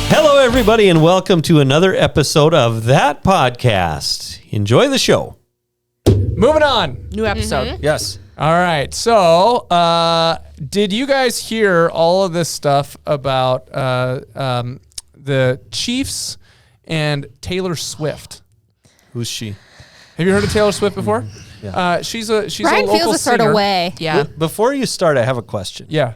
Hello, everybody, and welcome to another episode of That Podcast. Enjoy the show. Moving on. New episode. Mm-hmm. Yes. All right. So, did you guys hear all of this stuff about the Chiefs and Taylor Swift? Who's she? Have you heard of Taylor Swift before? Yeah. She's a Ryan local feels a singer. sort of way. Yeah. Before you start, I have a question. Yeah.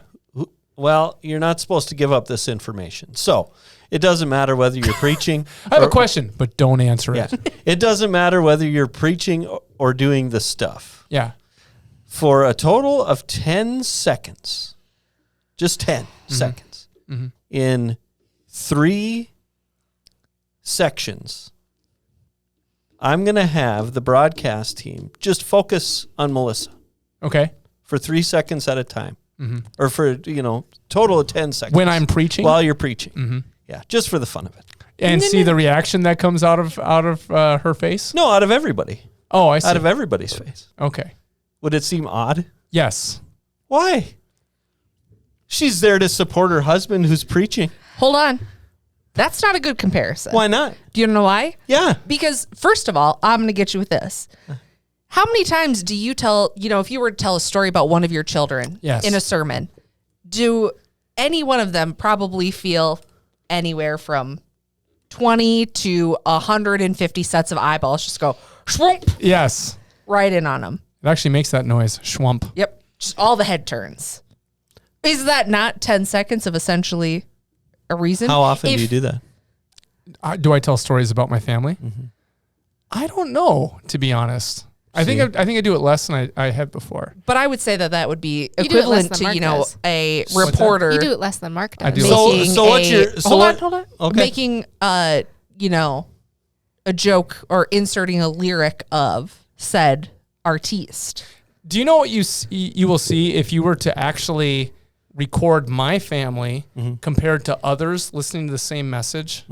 Well, you're not supposed to give up this information. So it doesn't matter whether you're preaching. I have a question, but don't answer Yeah. it. It doesn't matter whether you're preaching or doing the stuff. Yeah. For a total of 10 seconds, just 10 seconds, in 3 sections, I'm going to have the broadcast team just focus on Melissa Okay. for 3 seconds at a time. Or for, total of 10 seconds. When I'm preaching? While you're preaching. Yeah, just for the fun of it. And see the reaction that comes out of her face? No, out of everybody. Oh, I see. Out of everybody's face. Okay. Would it seem odd? Yes. Why? She's there to support her husband who's preaching. Hold on. That's not a good comparison. Why not? Do you know why? Yeah. Because first of all, I'm going to get you with this. How many times do you tell, if you were to tell a story about one of your children Yes. in a sermon, do any one of them probably feel anywhere from 20 to 150 sets of eyeballs just go shwoomp, Yes. right in on them? It actually makes that noise. Schwump. Yep. Just all the head turns. Is that not 10 seconds of essentially a reason? How often do you do that? Do I tell stories about my family? I don't know, to be honest. I think I do it less than I had before. But I would say that would be You do it less equivalent than to, Mark does. a What's that? reporter You do it less than Mark does. I do. making So what's your- so hold what- on. Okay. Making a joke or inserting a lyric of said artiste. Do you know what you will see if you were to actually record my family compared to others listening to the same message?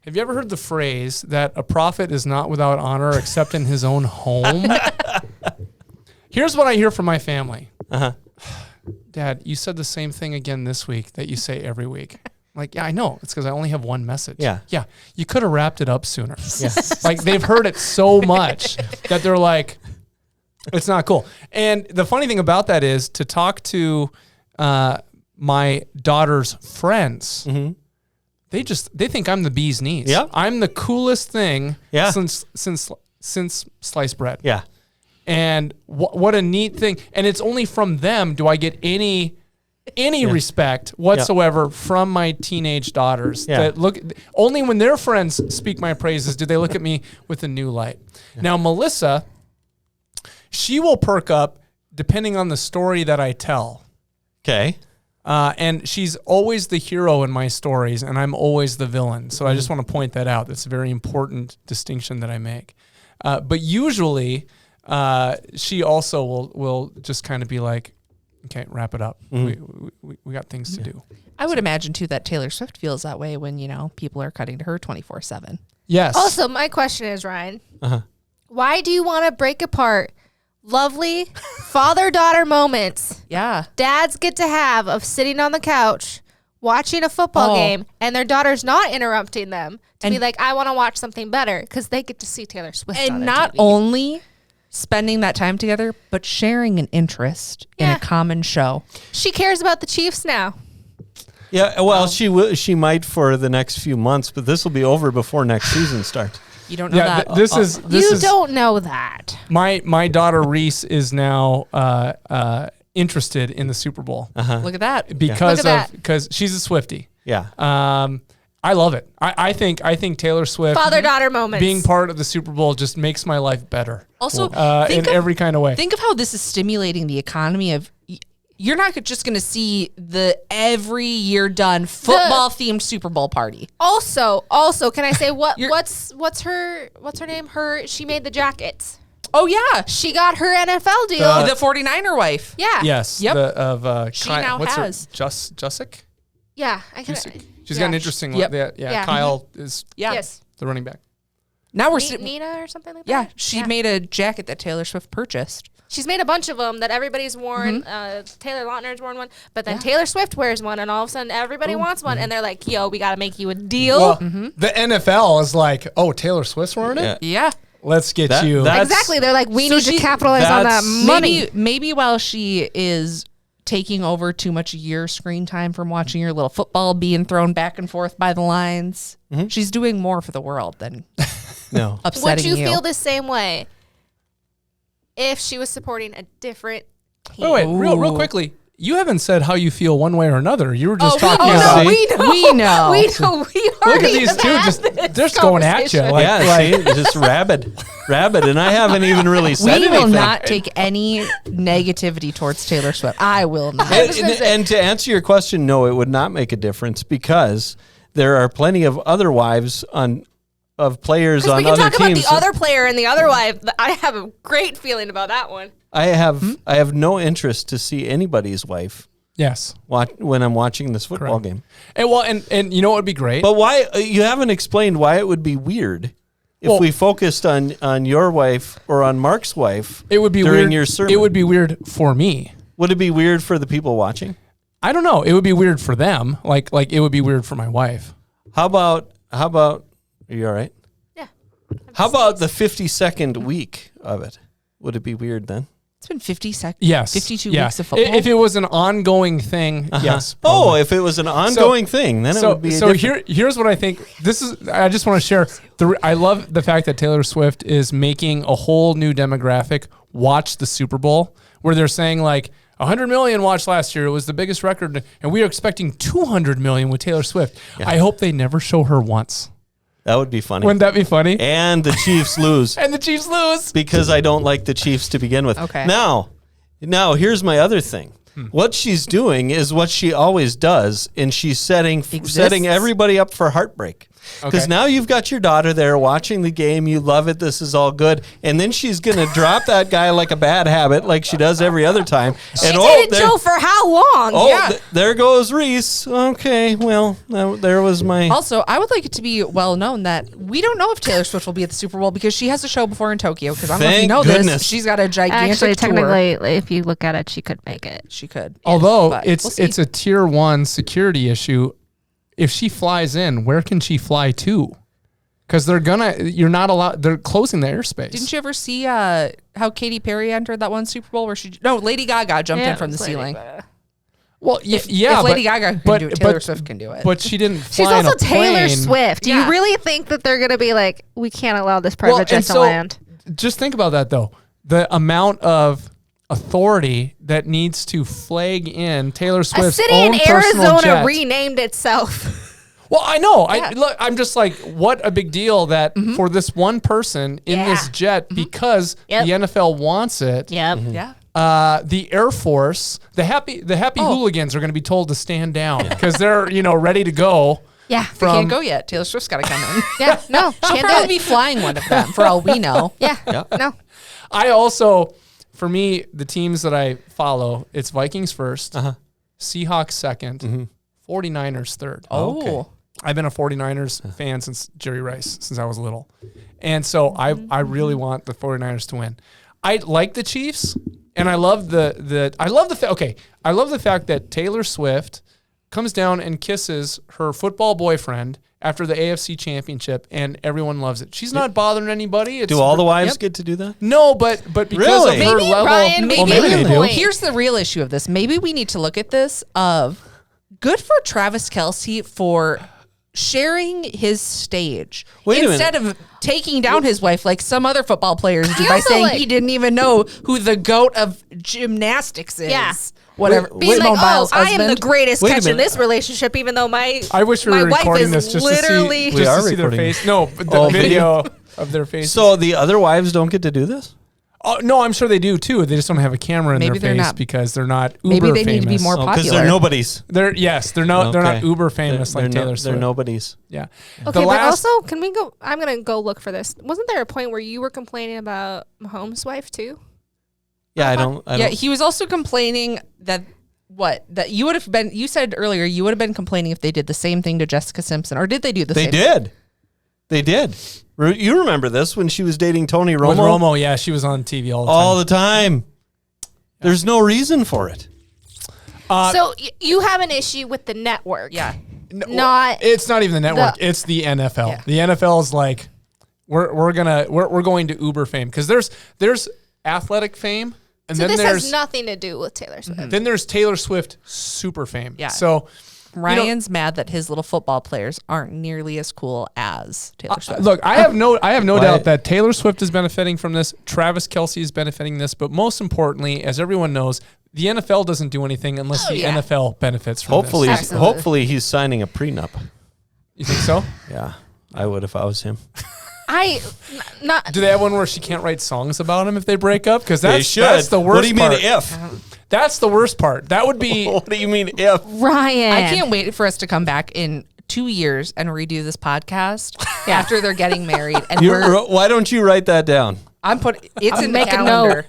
Have you ever heard the phrase that a prophet is not without honor except in his own home? Here's what I hear from my family. Dad, you said the same thing again this week that you say every week. I'm like, yeah, I know. It's because I only have one message. Yeah. Yeah. You could have wrapped it up sooner. Yeah. Like they've heard it so much that they're like, it's not cool. And the funny thing about that is to talk to my daughter's friends. They think I'm the bee's knees. Yeah. I'm the coolest thing Yeah. since sliced bread. Yeah. And what a neat thing. And it's only from them do I get any respect whatsoever from my teenage daughters. Yeah. That only when their friends speak my praises do they look at me with a new light. Now, Melissa, she will perk up depending on the story that I tell. Okay. And she's always the hero in my stories, and I'm always the villain. So I just want to point that out. That's a very important distinction that I make. But usually, she also will just kind of be like, okay, wrap it up. We got things to do. I would imagine too that Taylor Swift feels that way when, people are cutting to her 24/7. Yes. Also, my question is, Ryan, why do you want to break apart lovely father-daughter moments Yeah. dads get to have of sitting on the couch watching a football game and their daughter's not interrupting them to be like, I want to watch something better because they get to see Taylor Swift on And their not TV. only spending that time together, but sharing an interest in Yeah. a common show. She cares about the Chiefs now. Yeah, well, she might for the next few months, but this will be over before next season starts. You don't know Yeah, that. this is Don't know that. my daughter Reese is now interested in the Super Bowl Look at that. Look at because she's a Swiftie. Yeah. I love it. I think Taylor Swift Father-daughter moments. being part of the Super Bowl just makes my life better. Also, in every kind of way. Think of how this is stimulating the economy of. You're not just going to see the every year done football themed Super Bowl party. Also, can I say what's her name? She made the jackets. Oh yeah, She got her NFL deal. the 49er wife. Yeah. Yes. Yep. She now what's has. her? Jusic? Yeah. I can. She's got an interesting Yep. one. Yeah. Yeah. Kyle is Yeah. Yes. the running back. Now we're Nina or something like that. yeah. She made a jacket that Taylor Swift purchased She's made a bunch of them that everybody's worn. Taylor Lautner's worn one, but then Taylor Swift wears one, and all of a sudden everybody wants one, and they're like, "Yo, we got to make you a deal." Well, the NFL is like, "Oh, Taylor Swift's wearing it. Yeah. Let's get you." Exactly. They're like, "We need to capitalize on that money." Maybe while she is taking over too much of your screen time from watching your little football being thrown back and forth by the lines, she's doing more for the world than upsetting Would you feel the same way if she was supporting a different team? Wait, real quickly. You haven't said how you feel one way or another. You were just talking no, about. we know. We already Look at these two, just going at you. See, just rabid, and I haven't even really said We anything. will not take any negativity towards Taylor Swift. I will not. And to answer your question, no, it would not make a difference because there are plenty of other wives of players on other teams. We can talk about the other player and the other wife. I have a great feeling about that one. I have no interest to see anybody's wife. Yes. When I'm watching this football game. And you know what would be great? But why you haven't explained why it would be weird if we focused on your wife or on Mark's wife. It would be during weird. Your sermon. It would be weird for me. Would it be weird for the people watching? I don't know. It would be weird for them. Like it would be weird for my wife. How about? Are you all right? Yeah. How about the 52nd week of it? Would it be weird then? It's been 50 seconds. Yes. 52 weeks of football. If it was an ongoing thing, yes. Oh, if it was an ongoing thing, then it would be. Here's what I think. I just want to share. I love the fact that Taylor Swift is making a whole new demographic watch the Super Bowl, where they're saying like 100 million watched last year. It was the biggest record, and we are expecting 200 million with Taylor Swift. Yeah. I hope they never show her once. That would be funny. Wouldn't that be funny? And the Chiefs lose. And the Chiefs lose. Because I don't like the Chiefs to begin with. Okay. Now here's my other thing. What she's doing is what she always does, and she's setting everybody up for heartbreak. Because now you've got your daughter there watching the game. You love it. This is all good. And then she's going to drop that guy like a bad habit, like she does every other time. She dated Joe for how long? Oh, yeah. There goes Reese. Okay, well, there was my... Also, I would like it to be well known that we don't know if Taylor Swift will be at the Super Bowl because she has a show before in Tokyo. Because I don't know if you know this. She's got a gigantic Actually, tour. technically, if you look at it, she could make it. She could. Although it's a tier 1 security issue. If she flies in, where can she fly to? Because you're not allowed, they're closing the airspace. Didn't you ever see how Katy Perry entered that one Super Bowl where Lady Gaga jumped in from the ceiling. Well, if Lady Gaga can do it, Taylor Swift can do it. But she didn't fly She's on also a plane. Taylor Swift. Do you really think that they're going to be like, we can't allow this private jet to land? Just think about that, though. The amount of authority that needs to flag in Taylor Swift's a city own in personal Arizona jet. renamed itself. Well, I know. Yeah. I'm just like, what a big deal that for this one person in this jet, because the NFL wants it. Yep. Yeah. The Air Force, the happy hooligans are going to be told to stand down because they're ready to go. Yeah. They can't go yet. Taylor Swift's got to come in. Yeah. No. She'll probably be flying one of them for all we know. Yeah. No. I also, for me, the teams that I follow, it's Vikings first, Seahawks second, 49ers third. Oh. Okay. I've been a 49ers fan since Jerry Rice, since I was little. And so I really want the 49ers to win. I like the Chiefs, and I love I love the fact that Taylor Swift comes down and kisses her football boyfriend after the AFC Championship, and everyone loves it. She's not bothering anybody. Do all the wives get to do that? No, but because of her level, Ryan, maybe they do. Here's the real issue of this. Maybe we need to look at this of good for Travis Kelce for sharing his stage instead of taking down his wife like some other football players do by saying he didn't even know who the GOAT of gymnastics is. Yeah. Whatever. Being Simone like, Biles' I am the husband. greatest catch in this relationship, even though I wish we were my wife recording is this just literally to see their face. No, the video of their face. So the other wives don't get to do this? Oh, no, I'm sure they do too. They just don't have a camera in their face because they're not uber famous. Maybe they need to be more popular. Because they're nobodies. They're not uber famous like Taylor Swift. They're nobodies. Yeah. Okay, but also, can we go? I'm gonna go look for this. Wasn't there a point where you were complaining about Mahomes' wife too? Yeah, I don't. Yeah, he was also complaining that you would have been. You said earlier you would have been complaining if they did the same thing to Jessica Simpson, or did they do the same? They did. You remember this when she was dating Tony Romo? With Romo, yeah, she was on TV all the time. All the time. There's no reason for it. So you have an issue with the network. Yeah. It's not even the network. It's the NFL. Yeah. The NFL is like, we're going to Uber fame because there's athletic fame, and So then this there's has nothing to do with Taylor Swift. then there's Taylor Swift super fame. Yeah. So Ryan's mad that his little football players aren't nearly as cool as Taylor Swift. look, I have no doubt that Taylor Swift is benefiting from this. Travis Kelce is benefiting this, but most importantly, as everyone knows, the NFL doesn't do anything unless the NFL benefits from Hopefully, this. Absolutely. hopefully he's signing a prenup. You think so? Yeah, I would if I was him. Do they have one where she can't write songs about him if they break up? Because They should. that's the worst What do you mean part. if? That's the worst part. That would be. What do you mean if? Ryan. I can't wait for us to come back in 2 years and redo this podcast after they're getting married. And Why don't you write that down? it's in the make a calendar.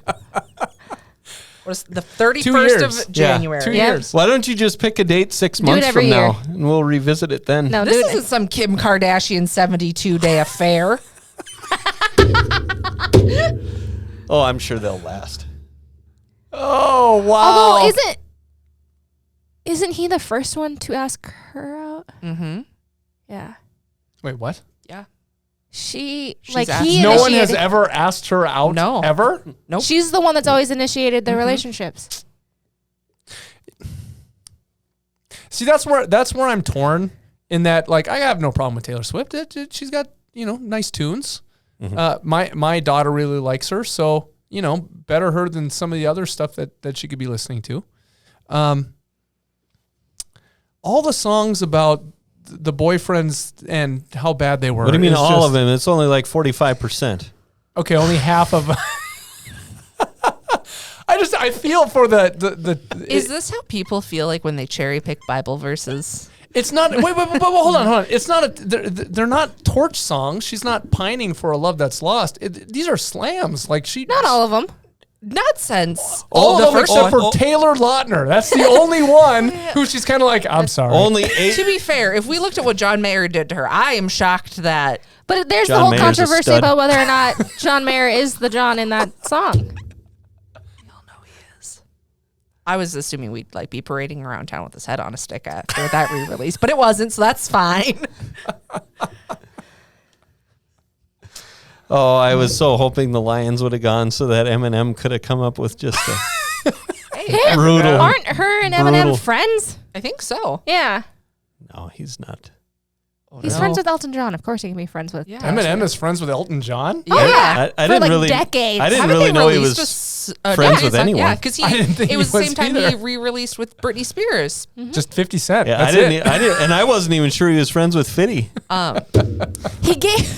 Was the 31st 2 years. of January. 2 Yeah. years. Why don't you just pick a date 6 months every from year. now, and we'll revisit it then? No, This dude. isn't some Kim Kardashian 72-day affair. Oh, I'm sure they'll last. Oh wow! Although isn't he the first one to ask her out? Mm-hmm. Yeah. Wait, what? Yeah. She She's like asked- he No one has initiated- ever asked her out. No. Ever? Nope. She's the one that's always initiated the relationships. See, that's where I'm torn. In that, like, I have no problem with Taylor Swift. She's got nice tunes. My daughter really likes her, so better her than some of the other stuff that she could be listening to. All the songs about the boyfriends and how bad they were. What do you mean is all just- of them? It's only like 45%. Okay, only half of. I feel for the. Is this how people feel like when they cherry pick Bible verses? It's not. Wait, hold on. It's not. They're not torch songs. She's not pining for a love that's lost. These are slams. Like she. Not all of them. Nonsense. All the of them first except one. for Taylor Lautner. That's the only one who she's kind of like. I'm sorry. Only 8. To be fair, if we looked at what John Mayer did to her, I am shocked that. But there's John the whole Mayer's a controversy stud. about whether or not John Mayer is the John in that song. I was assuming we'd like be parading around town with his head on a stick after that re-release, but it wasn't, so that's fine. Oh, I was so hoping the Lions would have gone so that Eminem could have come up with just a Hey, brutal. aren't her and Eminem Brutal. friends? I think so. Yeah. No, he's not. He's friends with Elton John. Of course he can be friends with. Yeah. Eminem is friends with Elton John. Yeah. Oh, yeah. I For didn't like really. decades. I didn't Haven't really they know he released was. a friends with anyone. Yeah, because I didn't think it was he the same was time either. he re-released with Britney Spears. Just 50 Cent. Yeah, That's I didn't. it. I didn't, and I wasn't even sure he was friends with Fitty. He gave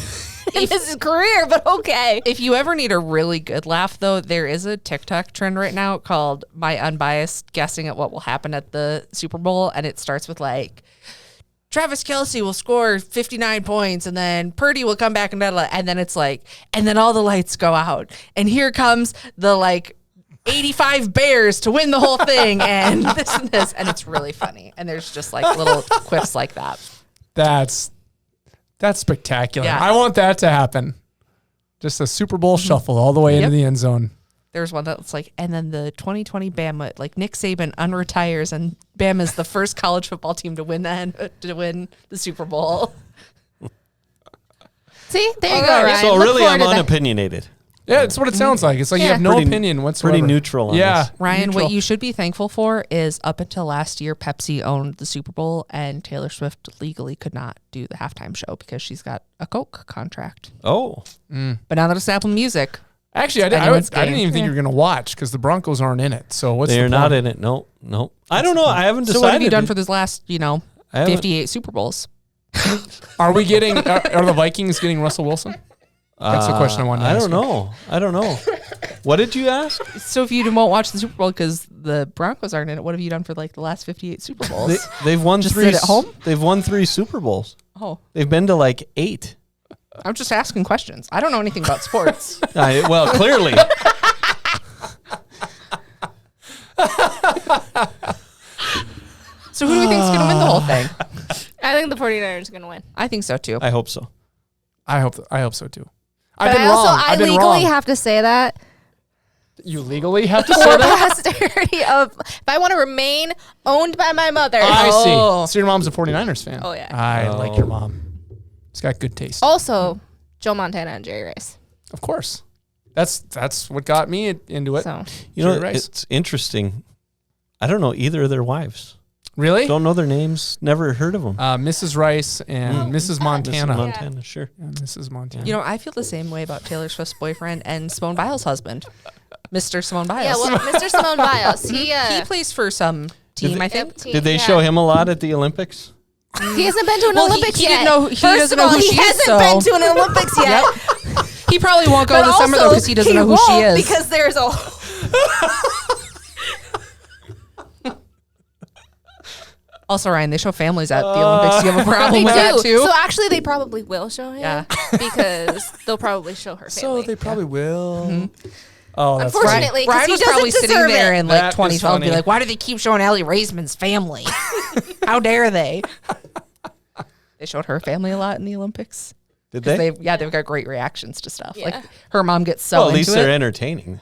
him his career, but okay. If you ever need a really good laugh, though, there is a TikTok trend right now called "My Unbiased Guessing at What Will Happen at the Super Bowl," and it starts with like, Travis Kelce will score 59 points, and then Purdy will come back and then it's like, and then all the lights go out, and here comes the like 85 Bears to win the whole thing, and this and this, and it's really funny. And there's just like little quips like that. That's spectacular. Yeah. I want that to happen. Just a Super Bowl shuffle all the way into Yep. the end zone. There's one that's like, and then the 2020 Bama, like Nick Saban unretires, and Bama's the first college football team to win the Super Bowl. See, there you go, right. Ryan. So Look really, forward I'm to that. unopinionated. Yeah, it's what it sounds like. It's like you Yeah. have no Pretty- opinion whatsoever. Pretty neutral on Yeah. this. Ryan, neutral. what you should be thankful for is up until last year, Pepsi owned the Super Bowl, and Taylor Swift legally could not do the halftime show because she's got a Coke contract. Oh, But now that it's Apple Music, Actually, I anyone's didn't game. even think you were going to watch because the Broncos aren't in it. So what's they're the not point? in it. No. I don't know. I haven't so decided. what have you done for this last, I haven't- 58 Super Bowls? Are we getting? Are the Vikings getting Russell Wilson? That's the question I wanted to ask. I don't know. What did you ask? So if you won't watch the Super Bowl because the Broncos aren't in it, what have you done for like the last 58 Super Bowls? They've won Just 3. sit at home? They've won 3 Super Bowls. Oh, They've been to like 8. I'm just asking questions. I don't know anything about sports. Well, clearly. So who do we think is going to win the whole thing? I think the 49ers are going to win. I think so too. I hope so. I hope so too. But I've been I also, wrong. I I've been legally wrong. have to say that You legally have to say that? posterity of if I want to remain owned by my mother. I see. So your mom's a 49ers fan. Oh, yeah. I like your mom. It's got good taste. Also, Joe Montana and Jerry Rice. Of course. That's what got me into it. So You know, it's interesting. I don't know either of their wives. Really? Don't know their names. Never heard of them. Mrs. Rice and Mrs. Montana. Mrs. Montana, sure. Yeah, Mrs. Montana. You know, I feel the same way about Taylor Swift's boyfriend and Simone Biles' husband, Mr. Simone Biles. yeah, well, Mr. Simone Biles, he plays for some team, I think. Did they show him a lot at the Olympics? He hasn't been to an Olympics he yet. didn't know. He First doesn't of know all, who he she is. hasn't So. been to an Olympics yet. Yep. He probably won't go But this summer though because he doesn't know who she won't, is. Because there's a. Also, Ryan, they show families at the Olympics. Do you have a problem with They that do. too? So actually, they probably will show him. Yeah. Because they'll probably show her family. So they probably will. Oh, that's Unfortunately, because Ryan he was doesn't probably sitting deserve there it. in like That is 2012 and be funny. like, why do they keep showing Allie Raisman's family? How dare they? They showed her family a lot in the Olympics. Did they? They've got great reactions to stuff. Yeah. Like her mom gets so Well, at least into they're it. entertaining.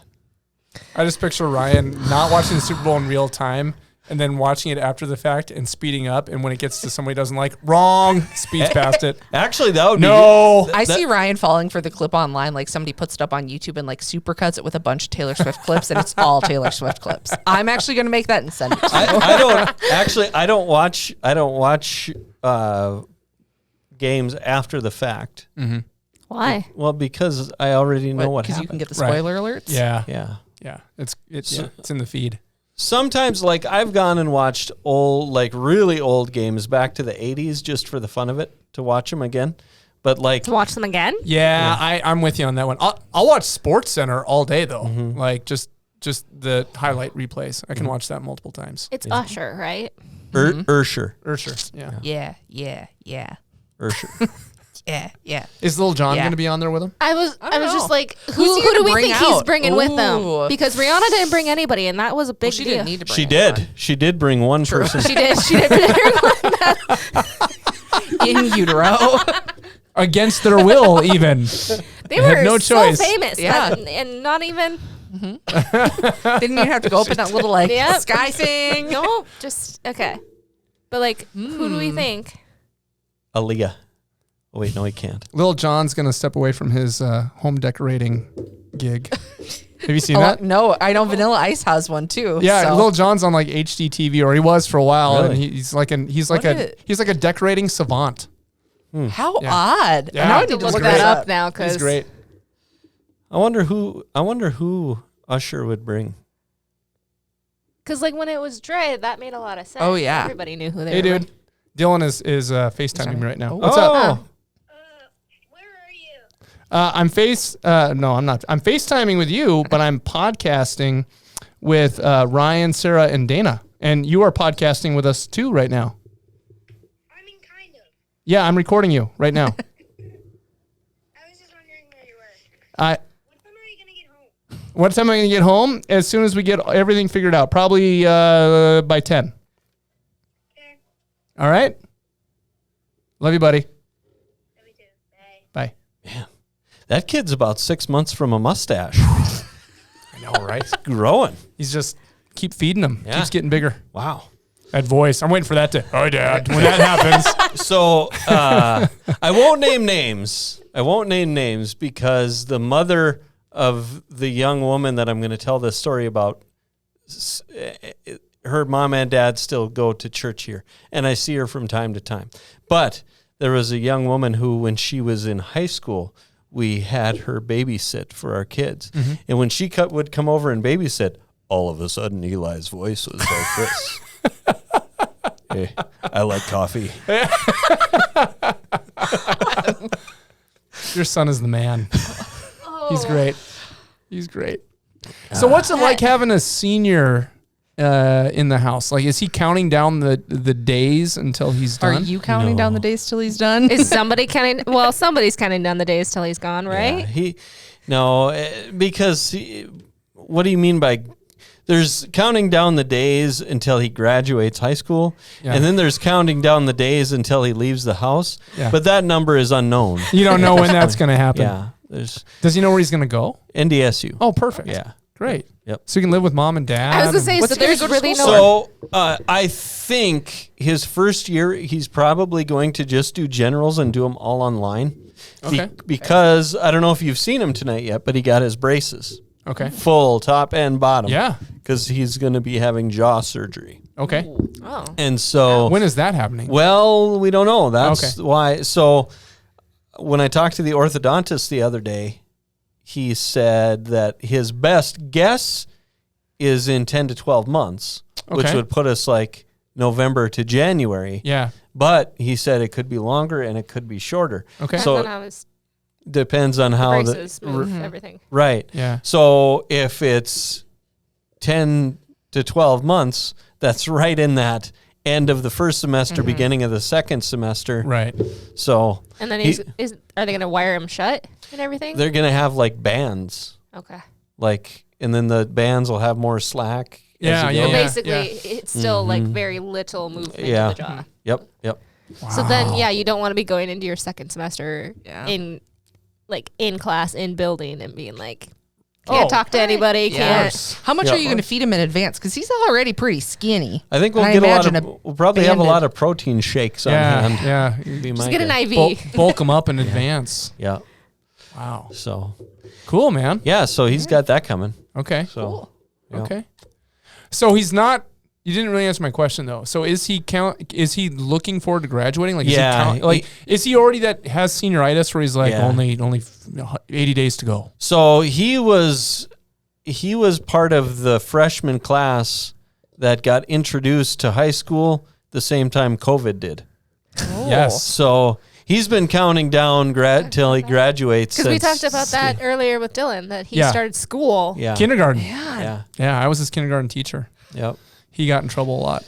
I just picture Ryan not watching the Super Bowl in real time and then watching it after the fact and speeding up. And when it gets to somebody he doesn't like, wrong, speeds past it. Actually, that would No. be. I see Ryan falling for the clip online. Like somebody puts it up on YouTube and like supercuts it with a bunch of Taylor Swift clips, and it's all Taylor Swift clips. I'm actually going to make that and send it to you. I don't watch games after the fact. Why? Well, because I already know what Because happened. you can get the Right. spoiler alerts. Yeah. Yeah. It's in the feed. Sometimes, like, I've gone and watched old, like, really old games back to the 80s just for the fun of it, to watch them again. But, like, To watch them again? Yeah, I'm with you on that one. I'll watch Sports Center all day though. Like just the highlight replays. I can watch that multiple times. It's Usher, right? Ursher. Ursher, yeah. Yeah. Ursher. Yeah. Is Lil Jon Yeah. going to be on there with him? I was don't know. just like, Who's who he gonna do we bring think he's out? bing with Ooh. them? Because Rihanna didn't bring anybody, and that was a big Well, she deal. didn't need to bring She anyone. did. She did bring one person. She did. She did. In utero. Against their will, even. They had were no so choice. famous. Yeah. And not even. Didn't even have to go up in that little like Yep. sky thing. No, just okay. But like, who do we think? Aaliyah. Oh, wait, no, he can't. Lil Jon's going to step away from his home decorating gig. Have you seen Oh, that? no, I know Vanilla Ice has one too. Yeah, so. Lil Jon's on like HDTV, or he was for a while, Really? and he's like a decorating savant. How Yeah. odd. Yeah. Now I Look need to Look look that that up now, He's because great. I wonder who Usher would bring. like when it was Dre, that made a lot of sense. Oh, yeah. Everybody knew who they Hey, were. dude. Dylan is FaceTiming Sorry. me right now. Oh. What's up? Where are you? I'm not. I'm FaceTiming with you, but I'm podcasting with Ryan, Sarah, and Dana. And you are podcasting with us too right now. I mean, kind of. Yeah, I'm recording you right now. I was just wondering where you were. What time are you going to get home? What time am I going to get home? As soon as we get everything figured out. Probably by 10. Okay. All right? Love you, buddy. Love you too. Bye. Bye. That kid's about 6 months from a mustache. I know, right? Growing. He's just keep feeding him. Yeah. Keeps getting bigger. Wow. That voice. I'm waiting for that to, oh, Dad. When that happens. So I won't name names because the mother of the young woman that I'm going to tell this story about, her mom and dad still go to church here, and I see her from time to time. But there was a young woman who, when she was in high school, we had her babysit for our kids. And when she would come over and babysit, all of a sudden Eli's voice was like this. Hey, I like coffee. Your son is the man. He's great. He's great. So what's it like having a senior in the house? Like, is he counting down the days until he's Are done? you counting down the days till he's done? Is somebody counting? Well, somebody's counting down the days till he's gone, right? Because what do you mean by there's counting down the days until he graduates high school, Yeah. and then there's counting down the days until he leaves the house. Yeah. But that number is unknown. You don't know when that's going to happen. Yeah, there's Does he know where he's going to go? NDSU. Oh, perfect. Yeah. Great. Yep. So you can live with mom and dad. I was gonna say, What's so he gonna there's go to really school no. So I think his first year, he's probably going to just do generals and do them all online. Okay. Because I don't know if you've seen him tonight yet, but he got his braces. Okay. Full top and bottom. Yeah. Because he's going to be having jaw surgery. Okay. Oh. And so. When is that happening? Well, we don't know. That's Okay. why. So when I talked to the orthodontist the other day, he said that his best guess is in 10 to 12 months, which Okay. would put us like November to January. Yeah. But he said it could be longer and it could be shorter. Okay. Depends So on how his depends on how braces move, everything. right. Yeah. So if it's 10 to 12 months, that's right in that end of the first semester, beginning of the second semester. Right. So And then are they gonna wire him shut and everything? they're going to have like bands, Okay. and then the bands will have more slack. as Yeah, you yeah, go. yeah. Basically, it's still like very little movement Yeah. of the jaw. Yep. So then, you don't want to be going into your second semester in class, in building, and being like, can't talk to anybody, Yeah. can't. How much Yeah. are you going to feed him in advance? Because he's already pretty skinny. I think we'll And get imagine we'll probably have a banded- lot of protein shakes on Yeah. hand. Yeah. Be my Just get an guess. IV. Bulk them up in advance. Yeah. Wow. So Cool, man. yeah, so he's got that coming. Okay. So yeah. Okay. So he's not. You didn't really answer my question though. So is he looking forward to graduating? Like, Yeah, is he already that has senioritis where he's like Yeah. only 80 days to go? So he was part of the freshman class that got introduced to high school the same time COVID did. Yes. So he's been counting down till he graduates. Because we since- talked about that earlier with Dylan, that he Yeah. started school. Yeah. Kindergarten. Yeah. Yeah, I was his kindergarten teacher. Yep. He got in trouble a lot.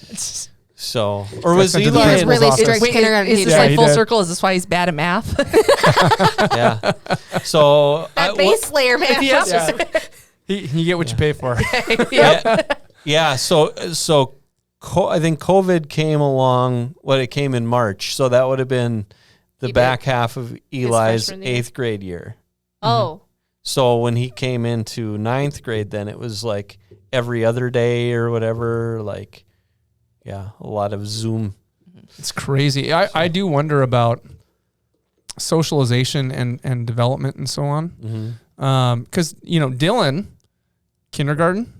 So, or was Sent to the Eli? principal's really office. strict. Wait, Kindergarten is this teacher. Yeah, like he full did. circle? Is this why he's bad at math? Yeah. So That base layer, man. Yeah. Yeah. You get what you pay for. yeah. So I think COVID came along. It came in March, so that would have been the He back half of Eli's freshman year. 8th grade year. Oh. So when he came into 9th grade, then it was like every other day or whatever. Like, yeah, a lot of Zoom. It's crazy. I do wonder about socialization and development and so on. Because, Dylan, kindergarten,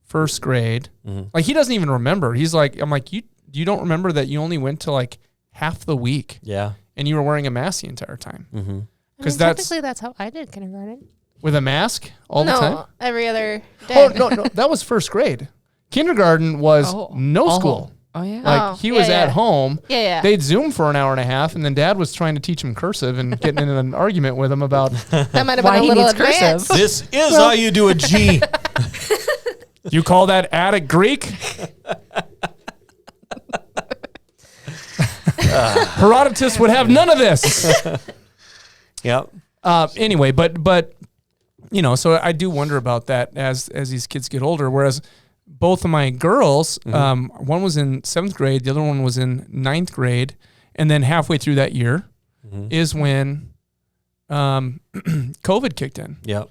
first grade, like he doesn't even remember. He's like, I'm like, you don't remember that you only went to like half the week Yeah. and you were wearing a mask the entire time. Because technically that's how I did kindergarten. with a mask all the time. No, every other day. Oh, no, that was first grade. Kindergarten was Oh. no Oh. school. Oh, yeah. Like Oh, he was yeah, at yeah. home. Yeah. They'd Zoom for an hour and a half, and then Dad was trying to teach him cursive and getting in an argument with him about, That might have Why been a he little needs cursive. advanced. This is how you do a G. you call that Attic Greek? Herodotus would have none of this. Yep. Anyway, but so I do wonder about that as these kids get older. Whereas both of my girls, one was in 7th grade, the other one was in 9th grade, and then halfway through that year is when COVID kicked in. Yep.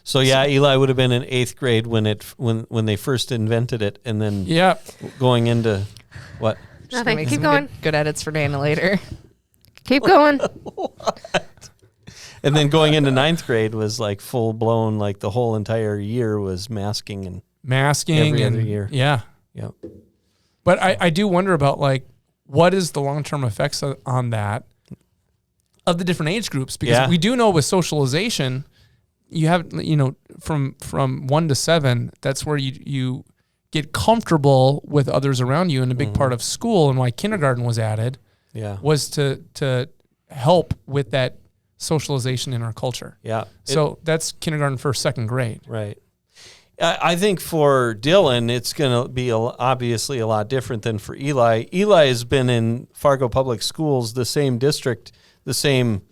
So yeah, Eli would have been in 8th grade when they first invented it, and then Yeah. going into what? Nothing. Make Keep some going. Good edits for Dana later. Keep going. And then going into 9th grade was like full blown, like the whole entire year was masking and Masking Every and other year. Yeah. yep. But I do wonder about like what is the long-term effects on that of the different age groups, because Yeah. we do know with socialization you have from 1 to 7, that's where you get comfortable with others around you, and a big part of school and why kindergarten was added Yeah. was to help with that socialization in our culture. Yeah. So that's kindergarten, 1st, 2nd grade. Right. I think for Dylan, it's going to be obviously a lot different than for Eli. Eli has been in Fargo Public Schools, the same district, the same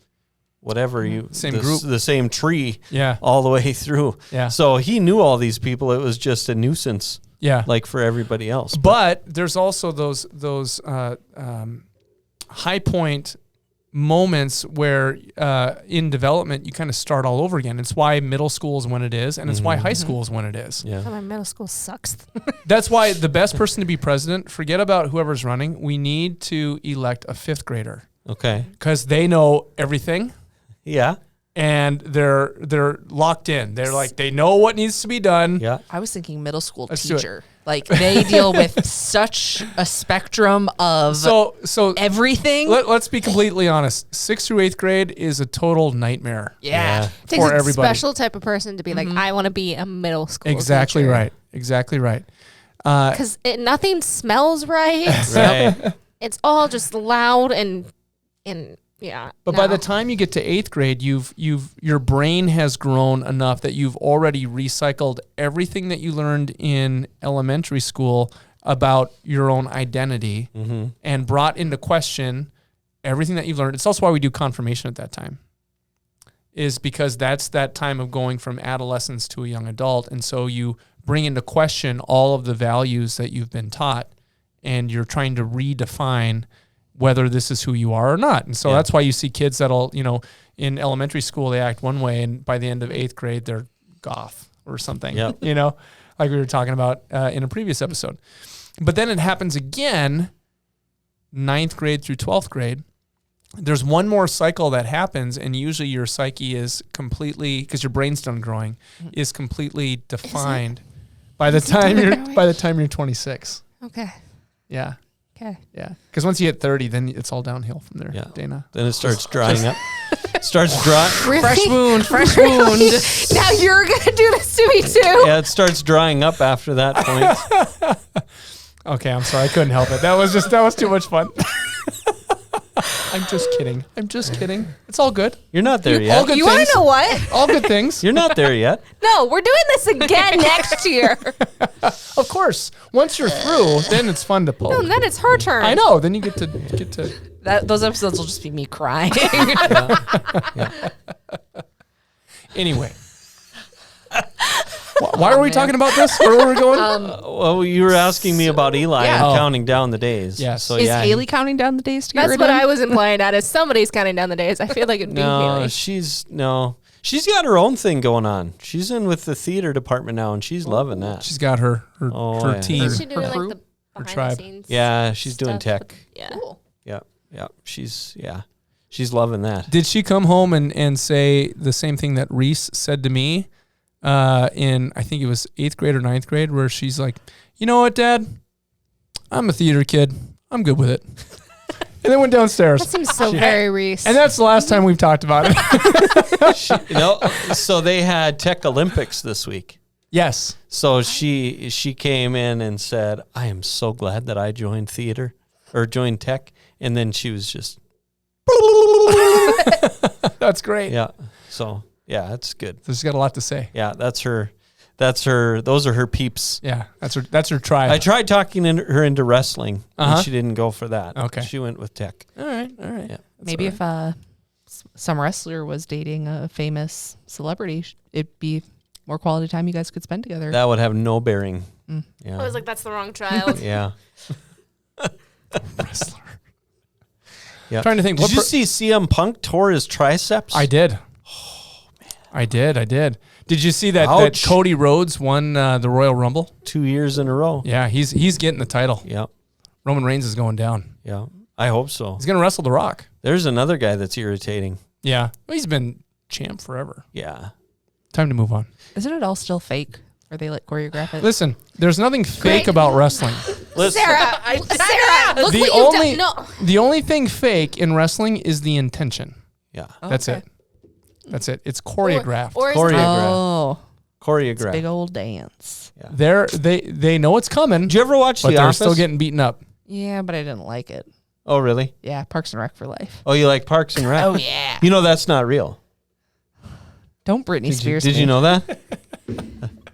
Same group. the same tree, Yeah. all the way through. Yeah. So he knew all these people. It was just a nuisance, Yeah. like for everybody else. But there's also those high point moments where in development you kind of start all over again. It's why middle school is when it is, and it's why high school is when it is. Yeah. My middle school sucks. That's why the best person to be president, forget about whoever's running, we need to elect a 5th grader. Okay. Because they know everything. Yeah. And they're locked in. They're like, they know what needs to be done. Yeah. I was thinking middle school Let's do it. teacher. Like they deal with such a spectrum of So everything. let's be completely honest. 6th through 8th grade is a total nightmare. yeah. It takes For a everybody. special type of person to be like, I want to be a middle school Exactly teacher. right. Exactly right. Because nothing smells right. Right. It's all just loud and yeah. But by the time you get to 8th grade, your brain has grown enough that you've already recycled everything that you learned in elementary school about your own identity and brought into question everything that you've learned. It's also why we do confirmation at that time, is because that's that time of going from adolescence to a young adult. And so you bring into question all of the values that you've been taught, and you're trying to redefine whether this is who you are or not. And so that's why you see kids that'll, in elementary school, they act one way, and by the end of 8th grade, they're goth or something, like we were talking about in a previous episode. But then it happens again, 9th grade through 12th grade. There's one more cycle that happens, and usually your psyche is completely, because your brain's done growing, is completely defined by the time you're 26. Okay. Yeah. Okay. Yeah. Because once you hit 30, then it's all downhill from there, Dana. Then it starts drying up. Starts dry. Really? Fresh wound. Now you're going to do this to me too? Yeah, it starts drying up after that point. Okay, I'm sorry. I couldn't help it. That was too much fun. I'm just kidding. It's all good. You're not there yet. All good You want things. to know what? All good things. You're not there yet. No, we're doing this again next year. Of course. Once you're through, then it's fun to poke. And then it's her turn. I know. Then you get to Those episodes will just be me crying. Anyway. Why were we talking about this? Where were we going? Well, you were asking me about Eli and counting down the days. Yes. So Is yeah. Haley counting down the days to get That's rid what of? I was implying at. Is somebody's counting down the days. I feel like it'd be Haley. She's got her own thing going on. She's in with the theater department now, and she's loving that. She's got her yeah. team. Is she doing her like the behind tribe. the scenes? Yeah, she's doing stuff tech. with- yeah. Cool. Yeah. She's loving that. Did she come home and say the same thing that Reese said to me in, I think it was 8th grade or 9th grade, where she's like, you know what, Dad? I'm a theater kid. I'm good with it. And then went downstairs. That seems so very Reese. And that's the last time we've talked about it. So they had Tech Olympics this week. Yes. So she came in and said, I am so glad that I joined theater or joined tech. And then she was just, That's great. yeah. So, yeah, that's good. So she's got a lot to say. Yeah, that's her. Those are her peeps. Yeah, that's her tribe. I tried talking her into wrestling, Uh-huh. and she didn't go for that. Okay. She went with tech. All right. Yeah. Maybe if some wrestler was dating a famous celebrity, it'd be more quality time you guys could spend together. That would have no bearing. Yeah. I was like, that's the wrong child. Yeah. Wrestler. Yeah. Trying to think. Did you see CM Punk tore his triceps? I did. Oh man. I did. Did you see that Ouch. Cody Rhodes won the Royal Rumble? 2 years in a row. Yeah, he's getting the title. Yeah. Roman Reigns is going down. Yeah. I hope so. He's gonna wrestle The Rock. There's another guy that's irritating. Yeah, well, he's been champ forever. Yeah. Time to move on. Isn't it all still fake? Or they like choreograph it? Listen, there's nothing fake about wrestling. Listen, Sarah, look The what only- you've done. No. The only thing fake in wrestling is the intention. yeah. That's Okay. it. That's it. It's choreographed. Or is Choreograph. Oh, Choreograph. big old dance. They know it's coming, Did you ever watch but The they're Office? still getting beaten up. Yeah, but I didn't like it. Oh, really? Yeah, Parks and Rec for life. Oh, you like Parks and Rec? Oh yeah. You know that's not real. Don't Britney Spears. Did me. you know that?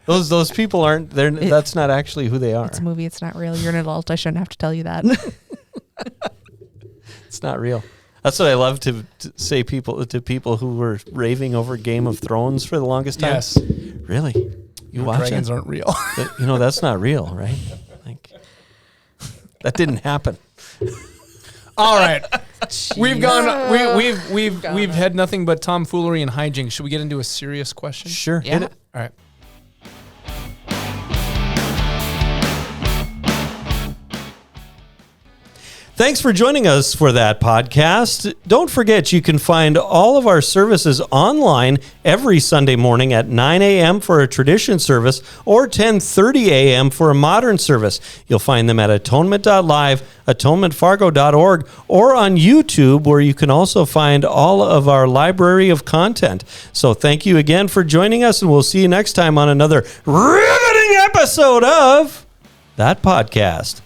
Those people aren't. That's not actually who they are. It's a movie. It's not real. You're an adult. I shouldn't have to tell you that. It's not real. That's what I love to say to people who were raving over Game of Thrones for the longest time. Yes. Really? You watch Dragons it? aren't real. That's not real, right? Like that didn't happen. All right. We've gone. We've had nothing but tomfoolery and hijinks. Should we get into a serious question? Sure. Yeah. Hit it. All right. Thanks for joining us for that podcast. Don't forget, you can find all of our services online every Sunday morning at 9 a.m. for a tradition service or 10:30 a.m. for a modern service. You'll find them at atonement.live, atonementfargo.org, or on YouTube, where you can also find all of our library of content. So thank you again for joining us, and we'll see you next time on another riveting episode of That Podcast.